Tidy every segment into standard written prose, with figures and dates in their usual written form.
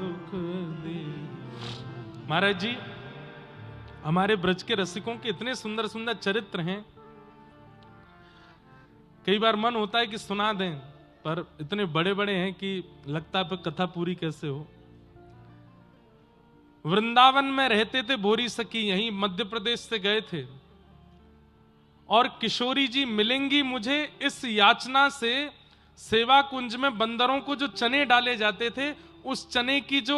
दुख दे। महाराज जी, हमारे ब्रज के रसिकों के इतने सुंदर सुंदर चरित्र हैं, कई बार मन होता है कि सुना दें, पर इतने बड़े बड़े हैं कि लगता है कथा पूरी कैसे हो। वृंदावन में रहते थे भोरी सखी, यहीं मध्य प्रदेश से गए थे, और किशोरी जी मिलेंगी मुझे इस याचना से सेवा कुंज में बंदरों को जो चने डाले जाते थे, उस चने की जो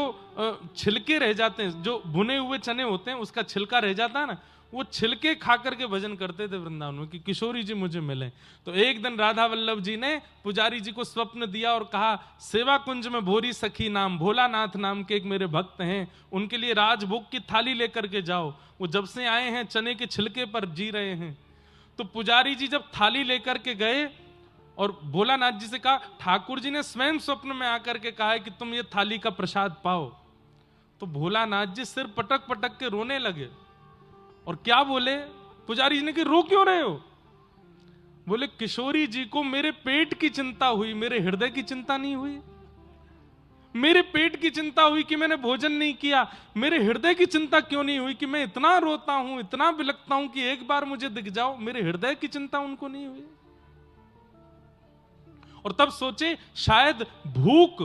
छिलके रह जाते हैं, जो भुने हुए चने होते हैं उसका छिलका रह जाता है ना, वो छिलके खा करके भजन करते थे वृंदावन में कि किशोरी जी मुझे मिले। तो एक दिन राधा वल्लभ जी ने पुजारी जी को स्वप्न दिया और कहा, सेवा कुंज में भोरी सखी नाम भोलानाथ नाम के एक मेरे भक्त हैं, उनके लिए राजभोग की थाली लेकर के जाओ, वो जब से आए हैं चने के छिलके पर जी रहे हैं। तो पुजारी जी जब थाली लेकर के गए और भोलानाथ जी से कहा, ठाकुर जी ने स्वयं स्वप्न में आकर के कहा है कि तुम ये थाली का प्रसाद पाओ। तो भोलानाथ जी सिर पटक पटक के रोने लगे और क्या बोले, पुजारी जी ने कि रो क्यों रहे हो? बोले, किशोरी जी को मेरे पेट की चिंता हुई, मेरे हृदय की चिंता नहीं हुई। मेरे पेट की चिंता हुई कि मैंने भोजन नहीं किया, मेरे हृदय की चिंता क्यों नहीं हुई कि मैं इतना रोता हूं, इतना बिलखता हूं कि एक बार मुझे दिख जाओ। मेरे हृदय की चिंता उनको नहीं हुई। और तब सोचे शायद भूख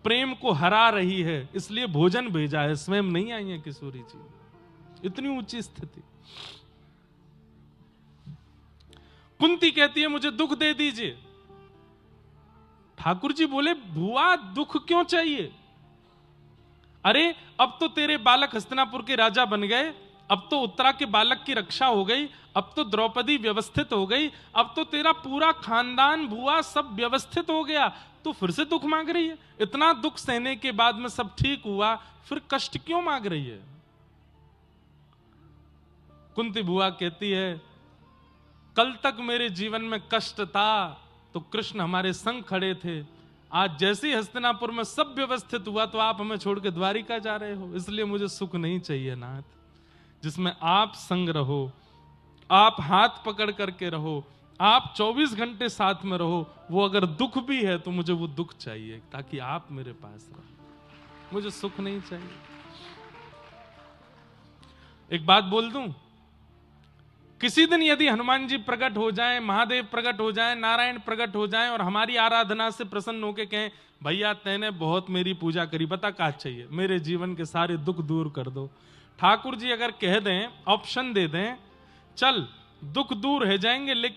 प्रेम को हरा रही है, इसलिए भोजन भेजा है, स्वयं नहीं आई है किशोरी जी। इतनी ऊंची स्थिति। कुंती कहती है, मुझे दुख दे दीजिए। ठाकुर जी बोले, बुआ दुख क्यों चाहिए? अरे अब तो तेरे बालक हस्तिनापुर के राजा बन गए, अब तो उत्तरा के बालक की रक्षा हो गई, अब तो द्रौपदी व्यवस्थित हो गई, अब तो तेरा पूरा खानदान बुआ सब व्यवस्थित हो गया, तो फिर से दुख मांग रही है? इतना दुख सहने के बाद में सब ठीक हुआ, फिर कष्ट क्यों मांग रही है? कुंती बुआ कहती है, कल तक मेरे जीवन में कष्ट था तो कृष्ण हमारे संग खड़े थे, आज जैसे ही हस्तिनापुर में सब व्यवस्थित हुआ तो आप हमें छोड़ के द्वारिका जा रहे हो, इसलिए मुझे सुख नहीं चाहिए नाथ। जिसमें आप संग रहो, आप हाथ पकड़ करके रहो, आप 24 घंटे साथ में रहो, वो अगर दुख भी है तो मुझे वो दुख चाहिए ताकि आप मेरे पास रहो, मुझे सुख नहीं चाहिए। एक बात बोल दूं, किसी दिन यदि हनुमान जी प्रकट हो जाएं, महादेव प्रकट हो जाएं, नारायण प्रकट हो जाएं और हमारी आराधना से प्रसन्न होकर कहें, भैया तैने बहुत मेरी पूजा करी, बता क्या चाहिए, मेरे जीवन के सारे दुख दूर कर दो। ठाकुर जी अगर कह दें, ऑप्शन दे दें, चल दुख दूर हो जाएंगे लेकिन